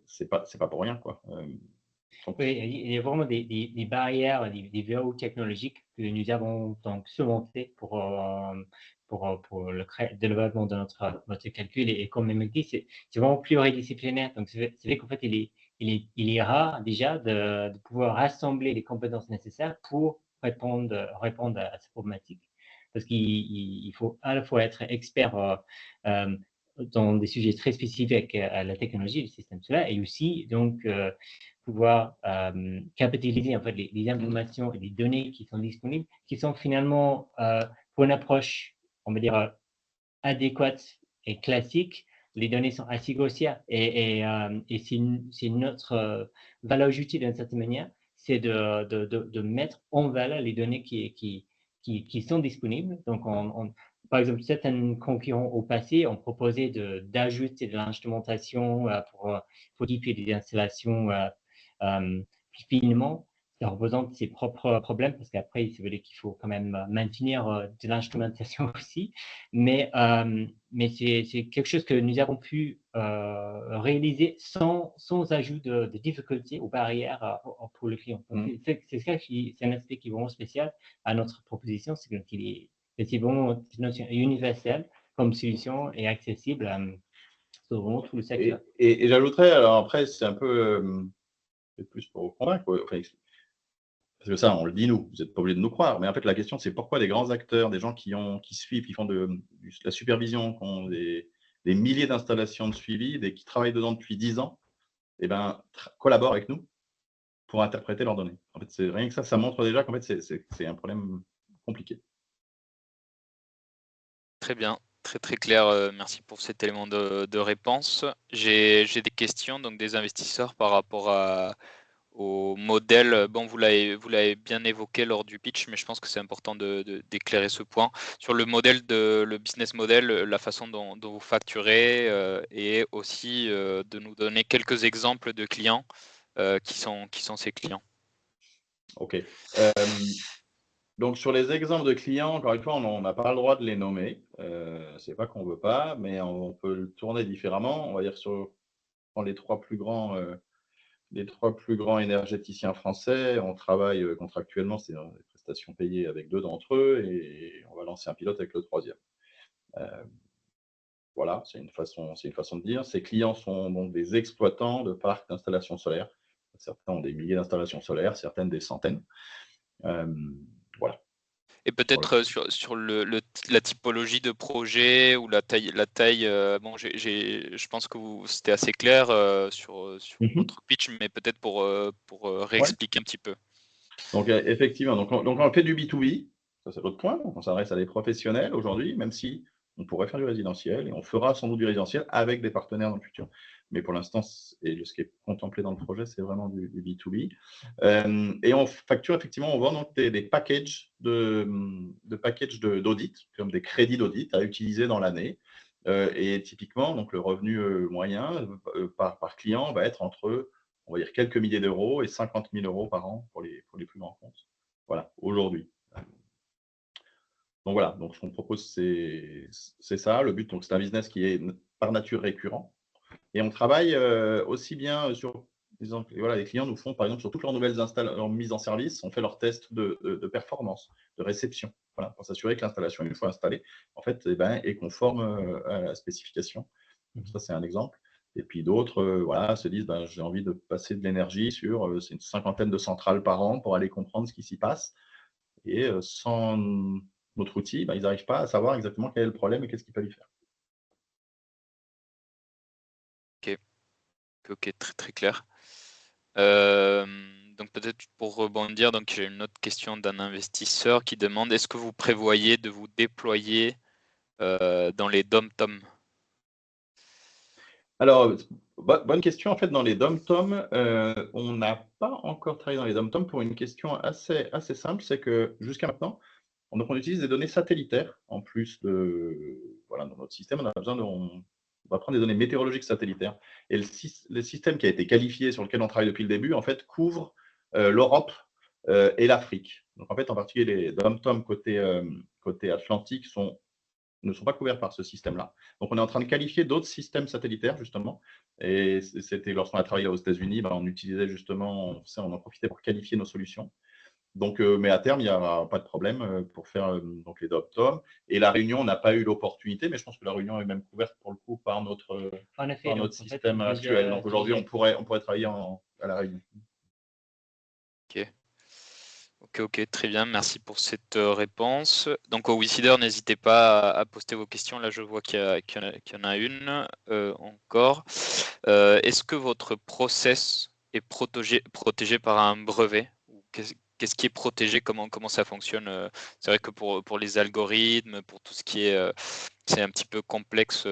c'est pas pour rien, quoi. Oui, il y a vraiment des barrières, des verrous technologiques que nous avons donc surmontés pour le développement de notre calcul. Et comme il me dit, c'est vraiment pluridisciplinaire. Donc, c'est vrai qu'en fait, il est rare déjà de pouvoir rassembler les compétences nécessaires pour répondre à ces problématiques. Parce qu'il faut à la fois être expert dans des sujets très spécifiques à la technologie, le système solaire, et aussi donc pouvoir capitaliser en fait les informations et les données qui sont disponibles, qui sont finalement pour une approche, on va dire, adéquate et classique. Les données sont assez grossières et c'est notre valeur ajoutée d'une certaine manière, c'est de mettre en valeur les données qui sont disponibles. Donc, par exemple, certains concurrents au passé ont proposé d'ajouter de l'instrumentation pour équiper des installations plus finement. Ça représente ses propres problèmes parce qu'après, ça veut dire qu'il faut quand même maintenir de l'instrumentation aussi. Mais c'est quelque chose que nous avons pu réaliser sans ajout de difficultés ou barrières pour le client. Donc, c'est un aspect qui est vraiment spécial à notre proposition, c'est vraiment une notion universelle comme solution et accessible sur vraiment tout le secteur. Et j'ajouterais, alors après, c'est un peu plus pour vous convaincre, enfin, parce que ça, on le dit nous, vous n'êtes pas obligé de nous croire, mais en fait, la question, c'est pourquoi des grands acteurs, des gens qui suivent, qui font de la supervision, qui ont des milliers d'installations de suivi, qui travaillent dedans depuis 10 ans, eh ben, collaborent avec nous pour interpréter leurs données. En fait, c'est rien que ça montre déjà qu'en fait, c'est un problème compliqué. Très bien, très très clair. Merci pour cet élément de réponse. J'ai des questions, donc des investisseurs par rapport au modèle. Bon, vous l'avez bien évoqué lors du pitch, mais je pense que c'est important d'éclairer ce point. Sur le business model, la façon dont vous facturez et aussi de nous donner quelques exemples de clients qui sont ces clients. OK. Donc, sur les exemples de clients, encore une fois, on n'a pas le droit de les nommer. C'est pas qu'on veut pas, mais on peut le tourner différemment. On va dire dans les trois plus grands énergéticiens français, on travaille contractuellement, c'est des prestations payées avec 2 d'entre eux et on va lancer un pilote avec le 3e. Voilà, c'est une façon de dire. Ces clients sont donc des exploitants de parcs d'installations solaires. Certains ont des milliers d'installations solaires, certaines des centaines. Voilà. Et peut-être sur la typologie de projet ou la taille, bon, je pense que c'était assez clair sur votre pitch, mais peut-être pour réexpliquer un petit peu. Donc, effectivement, donc on fait du B2B, ça c'est l'autre point. Donc, on s'adresse à des professionnels aujourd'hui, même si on pourrait faire du résidentiel et on fera sans doute du résidentiel avec des partenaires dans le futur. Mais pour l'instant, ce qui est contemplé dans le projet, c'est vraiment du B2B. Et on facture effectivement, on vend donc des packages d'audit, comme des crédits d'audit à utiliser dans l'année. Et typiquement, donc le revenu moyen par client va être entre, on va dire, quelques milliers d'euros et 50 000 euros par an pour les plus grands comptes. Voilà, aujourd'hui. Donc voilà, donc ce qu'on propose, c'est ça. Le but, donc c'est un business qui est par nature récurrent. Et on travaille aussi bien sur, voilà, les clients nous font, par exemple, sur toutes leurs nouvelles mises en service, on fait leurs tests de performance, de réception, voilà, pour s'assurer que l'installation, une fois installée, en fait, est conforme à la spécification. Donc ça, c'est un exemple. Et puis d'autres voilà, se disent ben, j'ai envie de passer de l'énergie sur c'est une cinquantaine de centrales par an pour aller comprendre ce qui s'y passe. Et sans notre outil, ben, ils n'arrivent pas à savoir exactement quel est le problème et qu'est-ce qu'il fallait faire. Ok, ok, très très clair. Donc peut-être pour rebondir, donc j'ai une autre question d'un investisseur qui demande est-ce que vous prévoyez de vous déployer dans les dom-tom? Alors, bonne question. En fait, dans les dom-tom, on n'a pas encore travaillé dans les dom-tom pour une question assez simple, c'est que jusqu'à maintenant, on utilise des données satellitaires en plus de voilà, dans notre système, on a besoin on va prendre des données météorologiques satellitaires et le système qui a été qualifié, sur lequel on travaille depuis le début, en fait, couvre l'Europe et l'Afrique. Donc, en fait, en particulier, les dom-tom côté Atlantique ne sont pas couverts par ce système-là. Donc, on est en train de qualifier d'autres systèmes satellitaires, justement. Et c'était lorsqu'on a travaillé aux États-Unis, on utilisait justement, on en profitait pour qualifier nos solutions. Donc, mais à terme, il n'y a pas de problème pour faire donc les dom-tom. Et la Réunion n'a pas eu l'opportunité, mais je pense que la Réunion est même couverte pour le coup par notre, En effet, par donc, notre en fait, système actuel. Donc aujourd'hui, on pourrait travailler à la Réunion. Ok. Ok, très bien, merci pour cette réponse. Donc au Wicider, n'hésitez pas à poster vos questions. Là, je vois qu'il y en a une encore. Est-ce que votre process est protégé par un brevet? Qu'est-ce qui est protégé? Comment ça fonctionne? C'est vrai que pour les algorithmes, pour tout ce qui est, c'est un petit peu complexe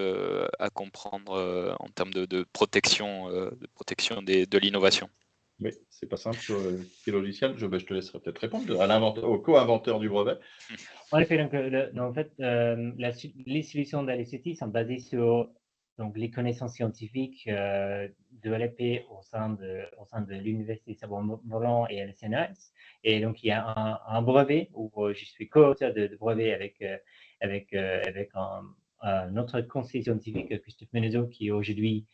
à comprendre en termes de protection de l'innovation. Oui, c'est pas simple sur ces logiciels. Je te laisserai peut-être répondre au co-inventeur du brevet. En effet, donc, en fait, les solutions d'LCT sont basées sur donc, les connaissances scientifiques de l'EP au sein de l'Université Savoie-Mont-Blanc et LCNS. Et donc, il y a un brevet où je suis co-auteur de brevet avec un autre conseiller scientifique, Christophe Menezot, qui est aujourd'hui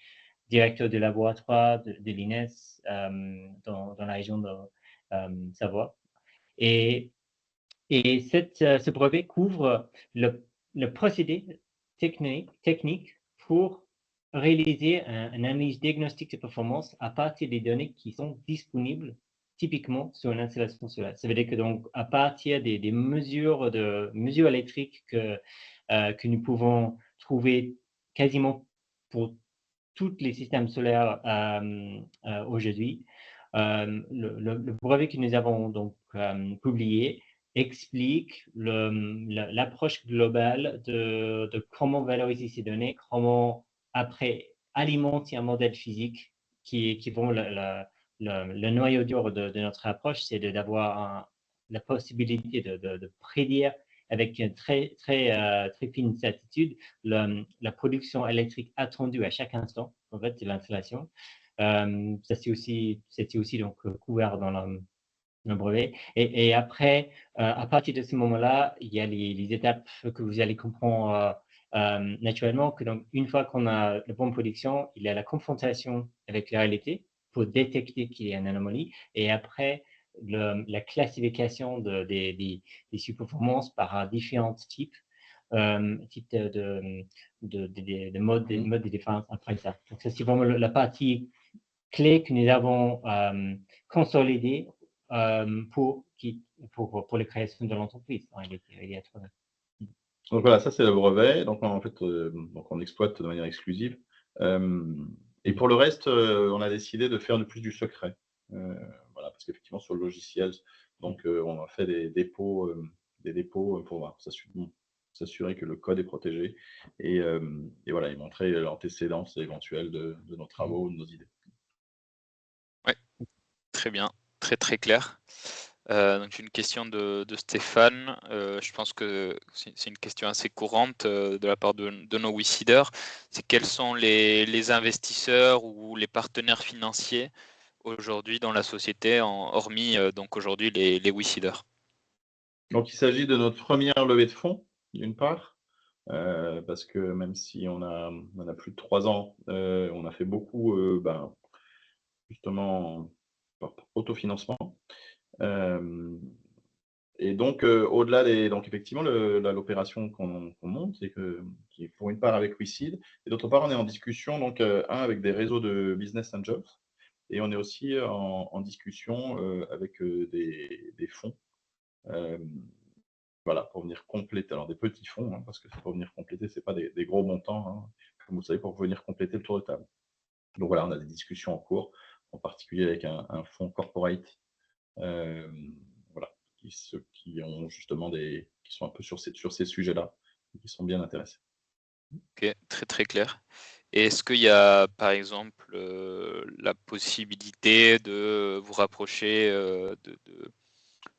directeur du laboratoire de l'INES dans la région de Savoie. Et ce brevet couvre le procédé technique pour réaliser une analyse diagnostique de performance à partir des données qui sont disponibles typiquement sur une installation solaire. Ça veut dire que donc à partir des mesures électriques que nous pouvons trouver quasiment pour tous les systèmes solaires aujourd'hui, le brevet que nous avons donc publié explique l'approche globale de comment valoriser ces données, comment après alimenter un modèle physique qui vont le noyau dur de notre approche, c'est d'avoir la possibilité de prédire avec une très fine certitude la production électrique attendue à chaque instant en fait de l'installation. Ça c'est aussi donc couvert dans le brevet. Et après, à partir de ce moment-là, il y a les étapes que vous allez comprendre naturellement, que donc une fois qu'on a la bonne production, il y a la confrontation avec la réalité pour détecter qu'il y a une anomalie. Et après, la classification des sous-performances par différents types de modes de défense après ça. Donc, ça, c'est vraiment la partie clé que nous avons consolidée pour la création de l'entreprise. Donc voilà, ça c'est le brevet. Donc en fait, donc on exploite de manière exclusive. Et pour le reste, on a décidé de faire de plus du secret. Voilà, parce qu'effectivement sur le logiciel, donc on a fait des dépôts pour s'assurer que le code est protégé et voilà, et montrer l'antécédence éventuelle de nos travaux, de nos idées. Ouais, très bien, très clair. Donc une question de Stéphane. Je pense que c'est une question assez courante de la part de nos WeSeeders. C'est quels sont les investisseurs ou les partenaires financiers aujourd'hui dans la société, hormis donc aujourd'hui les WeSeeders? Donc il s'agit de notre première levée de fonds, d'une part, parce que même si on a plus de 3 ans, on a fait beaucoup, justement par autofinancement. Et donc, au-delà des. Donc, effectivement, l'opération qu'on monte, c'est qui est pour une part avec WeSeed, et d'autre part, on est en discussion, donc, avec des réseaux de business and jobs, et on est aussi en discussion avec des fonds, euh, voilà, pour venir compléter. Alors, des petits fonds, hein, parce que c'est pour venir compléter, ce n'est pas des gros montants, hein, comme vous le savez, pour venir compléter le tour de table. Donc, voilà, on a des discussions en cours, en particulier avec un fonds corporate. Voilà, qui ont justement qui sont un peu sur ces sujets-là, qui sont bien intéressés. Ok, très très clair. Et est-ce qu'il y a par exemple la possibilité de vous rapprocher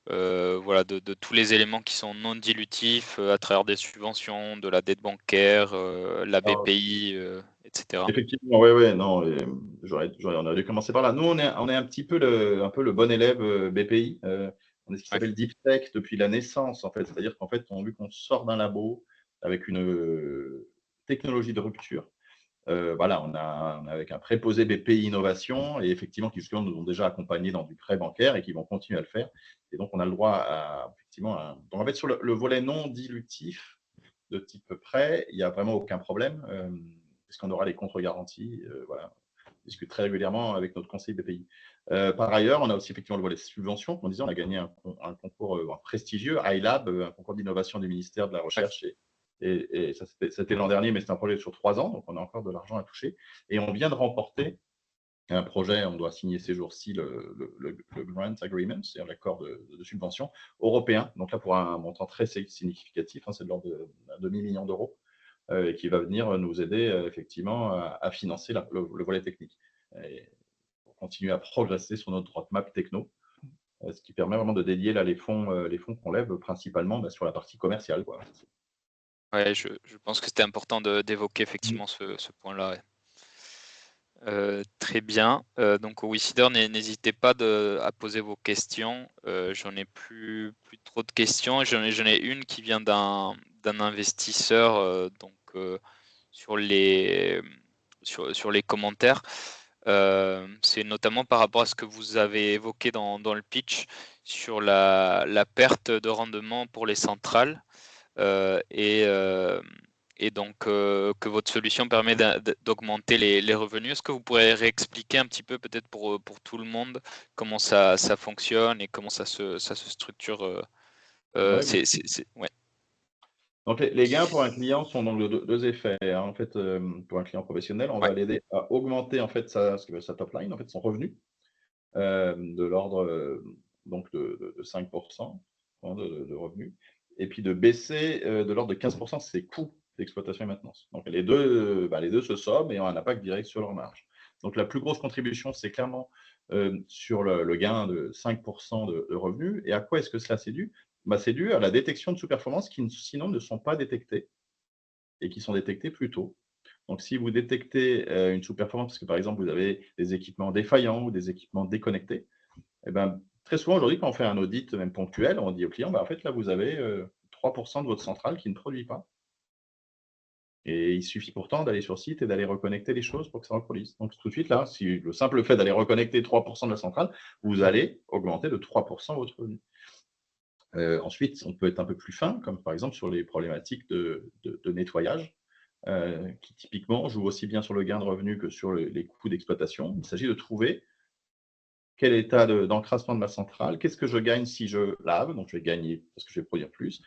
voilà, de tous les éléments qui sont non dilutifs à travers des subventions, de la dette bancaire, la Alors, BPI, etc. effectivement, ouais, non, on aurait dû commencer par là. Nous, on est un petit peu un peu le bon élève BPI. On est ce qui Ouais. s'appelle Deep Tech depuis la naissance, en fait. C'est-à-dire qu'en fait, vu qu'on sort d'un labo avec une technologie de rupture, voilà, on a avec un préposé BPI Innovation, et effectivement, qui justement nous ont déjà accompagnés dans du prêt bancaire et qui vont continuer à le faire. Et donc, on a le droit donc, en fait, sur le volet non dilutif de type prêt, il n'y a vraiment aucun problème, puisqu'on aura les contre-garanties. Voilà. On discute très régulièrement avec notre conseiller BPI. Par ailleurs, on a aussi effectivement le volet subvention. Comme on disait, on a gagné un concours prestigieux, iLab, un concours d'innovation du ministère de la Ouais. Recherche, et ça, c'était l'an dernier, mais c'est un projet sur 3 ans, donc on a encore de l'argent à toucher. Et on vient de remporter un projet, on doit signer ces jours-ci le Grant Agreement, c'est-à-dire l'accord de subvention européen, donc là pour un montant très significatif, hein, c'est de l'ordre d'un demi-million d'euros, et qui va venir nous aider effectivement à financer le volet technique. Et pour continuer à progresser sur notre roadmap techno, ce qui permet vraiment de dédier là, les fonds qu'on lève principalement sur la partie commerciale, quoi. Ouais, je pense que c'était important d'évoquer effectivement ce point-là. Ouais. Très bien. Donc au WeSeeder, n'hésitez pas à poser vos questions. J'en ai plus trop de questions. J'en ai une qui vient d'un investisseur donc sur les commentaires. C'est notamment par rapport à ce que vous avez évoqué dans le pitch sur la perte de rendement pour les centrales. Et donc que votre solution permet d'augmenter les revenus. Est-ce que vous pourrez réexpliquer un petit peu, peut-être pour tout le monde, comment ça fonctionne et comment ça se structure Ouais, ouais. donc, les gains pour un client sont donc de deux effets, hein. En fait, pour un client professionnel, on Ouais. va l'aider à augmenter en fait sa top line, en fait, son revenu, de l'ordre donc de 5% hein, de revenus, et puis de baisser de l'ordre de 15% ses coûts d'exploitation et maintenance. Donc, les deux se somment et ont un impact direct sur leur marge. Donc, la plus grosse contribution, c'est clairement sur le gain de 5% de revenus. Et à quoi est-ce que cela c'est dû? C'est dû à la détection de sous-performances qui, sinon, ne sont pas détectées et qui sont détectées plus tôt. Donc, si vous détectez une sous-performance, parce que par exemple, vous avez des équipements défaillants ou des équipements déconnectés, eh ben, très souvent aujourd'hui, quand on fait un audit, même ponctuel, on dit au client, en fait, là, vous avez 3% de votre centrale qui ne produit pas. Et il suffit pourtant d'aller sur site et d'aller reconnecter les choses pour que ça reproduise. Donc, tout de suite, là, si le simple fait d'aller reconnecter 3% de la centrale, vous allez augmenter de 3% votre revenu. Ensuite, on peut être un peu plus fin, comme par exemple sur les problématiques de nettoyage, qui typiquement jouent aussi bien sur le gain de revenu que sur les coûts d'exploitation. Il s'agit de trouver quel état d'encrassement de ma centrale, qu'est-ce que je gagne si je lave, donc je vais gagner parce que je vais produire plus,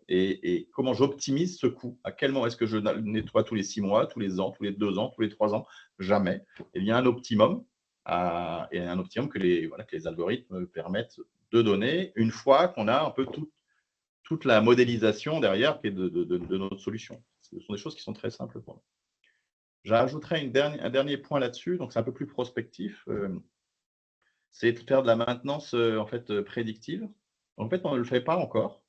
et comment j'optimise ce coût. À quel moment est-ce que je nettoie tous les 6 mois, tous les ans, tous les 2 ans, tous les 3 ans? Jamais. Il y a un optimum, et un optimum que les algorithmes permettent de donner une fois qu'on a un peu toute la modélisation derrière qui est de notre solution. Ce sont des choses qui sont très simples pour nous. J'ajouterai un dernier point là-dessus, donc c'est un peu plus prospectif. C'est de faire de la maintenance en fait prédictive. En fait, on ne le fait pas encore.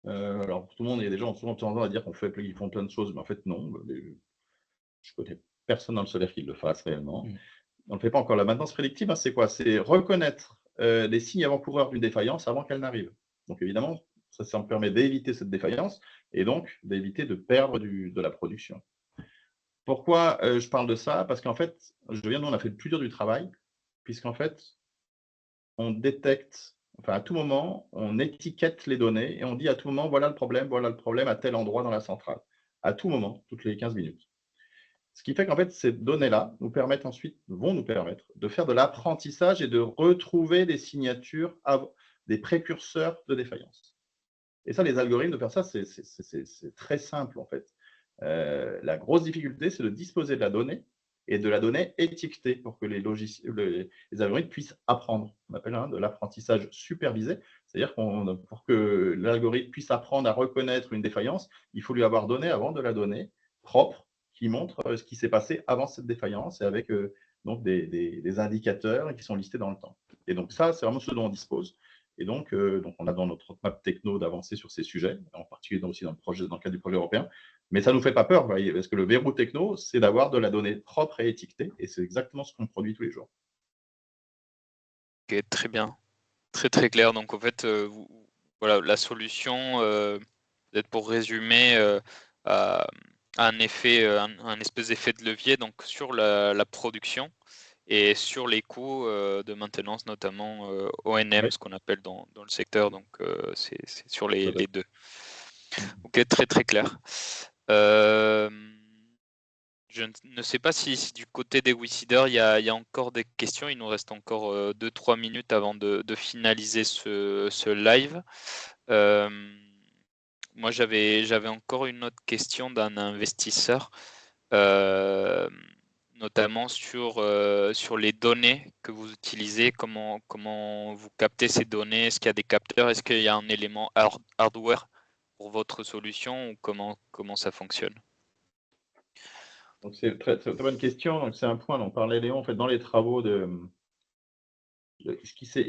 Alors pour tout le monde, il y a des gens qui ont souvent tendance à dire qu'ils font plein de choses, mais en fait non. Je connais personne dans le solaire qui le fasse réellement. On ne fait pas encore. La maintenance prédictive, hein, c'est quoi? C'est reconnaître les signes avant-coureurs d'une défaillance avant qu'elle n'arrive. Donc évidemment, ça me permet d'éviter cette défaillance et donc d'éviter de perdre de la production. Pourquoi je parle de ça? Parce qu'en fait, nous on a fait le plus dur du travail, puisqu'en fait, on détecte, à tout moment, on étiquette les données et on dit à tout moment, voilà le problème à tel endroit dans la centrale. À tout moment, toutes les 15 minutes. Ce qui fait qu'en fait, ces données-là vont nous permettre de faire de l'apprentissage et de retrouver des signatures, des précurseurs de défaillance. Et ça, les algorithmes de faire ça, c'est très simple en fait. La grosse difficulté, c'est de disposer de la donnée et de la donnée étiquetée pour que les algorithmes puissent apprendre. On appelle de l'apprentissage supervisé. C'est-à-dire pour que l'algorithme puisse apprendre à reconnaître une défaillance, il faut lui avoir donné avant de la donnée propre qui montre ce qui s'est passé avant cette défaillance et avec donc des indicateurs qui sont listés dans le temps. Et donc ça, c'est vraiment ce dont on dispose. Et donc on a dans notre roadmap techno d'avancer sur ces sujets, en particulier aussi dans le cadre du projet européen. Mais ça ne nous fait pas peur, vous voyez, parce que le verrou techno, c'est d'avoir de la donnée propre et étiquetée, et c'est exactement ce qu'on produit tous les jours. Ok, très bien. Très très clair. Donc en fait, voilà, la solution, peut-être pour résumer, a un effet, un espèce d'effet de levier donc sur la production et sur les coûts de maintenance, notamment O&M, Oui. ce qu'on appelle dans le secteur. Donc c'est sur les deux. Mm. Ok, très très clair. Je ne sais pas si du côté des WeSeeders, il y a encore des questions. Il nous reste encore 2-3 minutes avant de finaliser ce live. Moi, j'avais encore une autre question d'un investisseur, notamment sur les données que vous utilisez, comment vous captez ces données, est-ce qu'il y a des capteurs, est-ce qu'il y a un élément hardware pour votre solution ou comment ça fonctionne? Donc c'est très, très bonne question. Donc c'est un point dont parlait Léon. En fait, dans les travaux ce qui se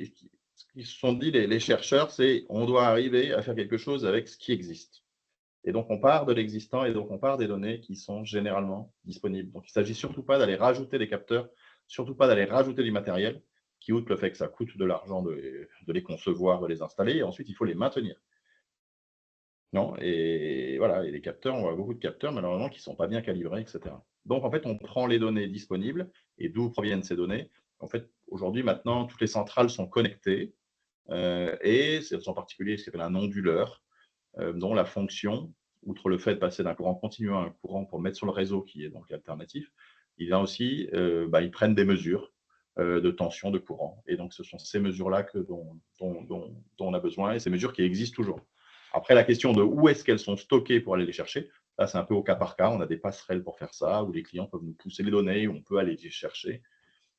sont dit les chercheurs, c'est on doit arriver à faire quelque chose avec ce qui existe. Et donc on part de l'existant et donc on part des données qui sont généralement disponibles. Donc il ne s'agit surtout pas d'aller rajouter des capteurs, surtout pas d'aller rajouter du matériel, qui outre le fait que ça coûte de l'argent de les concevoir, de les installer, et ensuite il faut les maintenir. Non, et voilà, et les capteurs, on voit beaucoup de capteurs, malheureusement, qui ne sont pas bien calibrés, etc. Donc, en fait, on prend les données disponibles, et d'où proviennent ces données. En fait, aujourd'hui, maintenant, toutes les centrales sont connectées, et c'est en particulier ce qu'on appelle un onduleur, dont la fonction, outre le fait de passer d'un courant continu à un courant pour le mettre sur le réseau, qui est donc alternatif, il vient aussi, ils prennent des mesures de tension, de courant. Et donc, ce sont ces mesures-là dont on a besoin, et ces mesures qui existent toujours. Après, la question de où est-ce qu'elles sont stockées pour aller les chercher, là, c'est un peu au cas par cas. On a des passerelles pour faire ça, où les clients peuvent nous pousser les données, où on peut aller les chercher,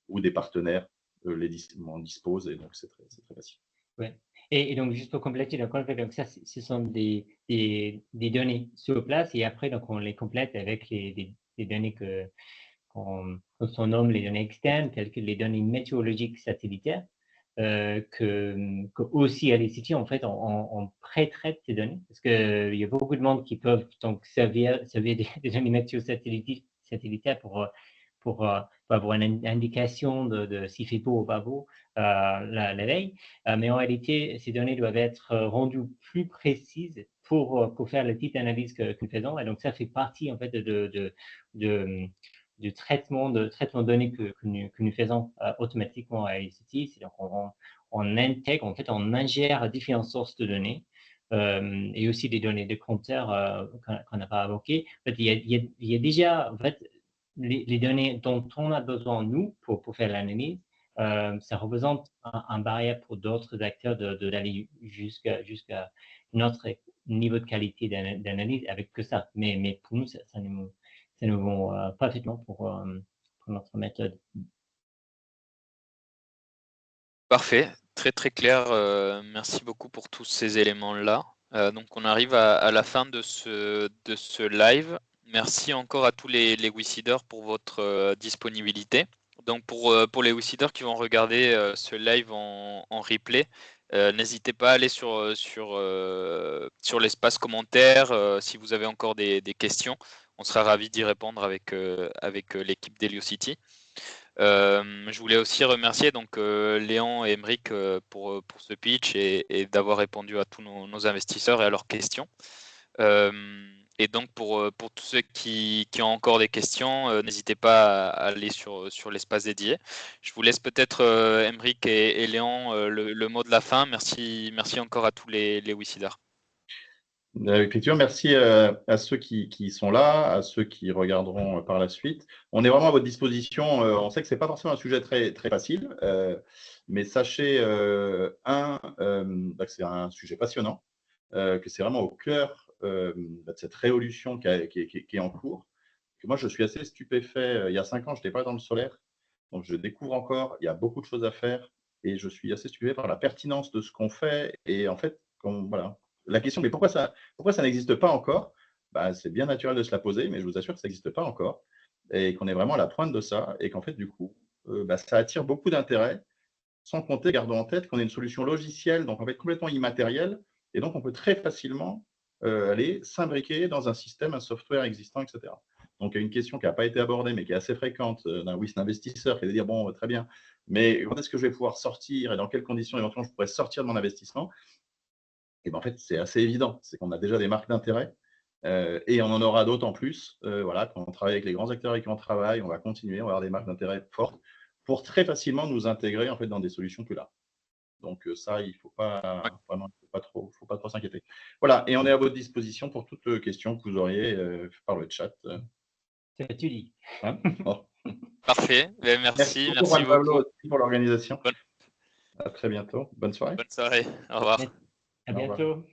ou des partenaires en disposent, et donc c'est très facile. Ouais. Et donc, juste pour compléter, donc ça, ce sont des données sur place, et après, donc, on les complète avec des données qu'on nomme les données externes, telles que les données météorologiques satellitaires, que aussi à l'ICT, en fait, on pré-traite ces données, parce qu'il y a beaucoup de monde qui peuvent donc servir des données météo satellitaires pour avoir une indication de s'il fait beau ou pas beau la veille. Mais en réalité, ces données doivent être rendues plus précises pour faire le type d'analyse que nous faisons. Et donc, ça fait partie, en fait, du traitement de données que nous faisons automatiquement à ICT. C'est donc on intègre, en fait, on ingère différentes sources de données et aussi des données de compteurs qu'on n'a pas évoquées. En fait, il y a déjà, en fait, les données dont on a besoin, nous, pour faire l'analyse. Ça représente un barrière pour d'autres acteurs d'aller jusqu'à notre niveau de qualité d'analyse avec que ça. Mais pour nous, ça nous va parfaitement pour notre méthode. Parfait, très très clair. Merci beaucoup pour tous ces éléments-là. Donc on arrive à la fin de ce live. Merci encore à tous les WeSeeders pour votre disponibilité. Donc pour les WeSeeders qui vont regarder ce live en replay, n'hésitez pas à aller sur l'espace commentaire si vous avez encore des questions. On sera ravis d'y répondre avec l'équipe d'Heliocity. Je voulais aussi remercier donc Léon et Aymeric pour ce pitch et d'avoir répondu à tous nos investisseurs et à leurs questions. Et donc, pour tous ceux qui ont encore des questions, n'hésitez pas à aller sur l'espace dédié. Je vous laisse peut-être, Aymeric et Léon, le mot de la fin. Merci encore à tous les Wissidars. Effectivement, merci à ceux qui sont là, à ceux qui regarderont par la suite. On est vraiment à votre disposition. On sait que ce n'est pas forcément un sujet très, très facile, mais sachez, que c'est un sujet passionnant, que c'est vraiment au cœur de cette révolution qui est en cours. Que moi, je suis assez stupéfait. Il y a 5 ans, je n'étais pas dans le solaire, donc je découvre encore. Il y a beaucoup de choses à faire et je suis assez stupéfait par la pertinence de ce qu'on fait. Et en fait, voilà. La question, mais pourquoi ça n'existe pas encore? C'est bien naturel de se la poser, mais je vous assure que ça n'existe pas encore et qu'on est vraiment à la pointe de ça et qu'en fait, du coup, ça attire beaucoup d'intérêt. Sans compter, gardons en tête qu'on est une solution logicielle, donc en fait complètement immatérielle, et donc on peut très facilement aller s'imbriquer dans un système, un software existant, etc. Donc il y a une question qui n'a pas été abordée, mais qui est assez fréquente d'un investisseur, qui est de dire, bon, très bien, mais quand est-ce que je vais pouvoir sortir et dans quelles conditions éventuellement je pourrais sortir de mon investissement? Et en fait, c'est assez évident, c'est qu'on a déjà des marques d'intérêt et on en aura d'autant plus. Voilà, quand on travaille avec les grands acteurs avec qui on travaille, on va continuer, on va avoir des marques d'intérêt fortes pour très facilement nous intégrer en fait dans des solutions plus larges. Donc ça, il ne faut pas vraiment, faut pas trop s'inquiéter. Voilà, et on est à votre disposition pour toutes questions que vous auriez par le chat. Ça, tu dis. Hein bon. Parfait. Merci beaucoup, Merci Juan Pablo, beaucoup. aussi pour l'organisation. Bonne À très bientôt. Bonne soirée. soirée. Au revoir. À Au revoir. bientôt.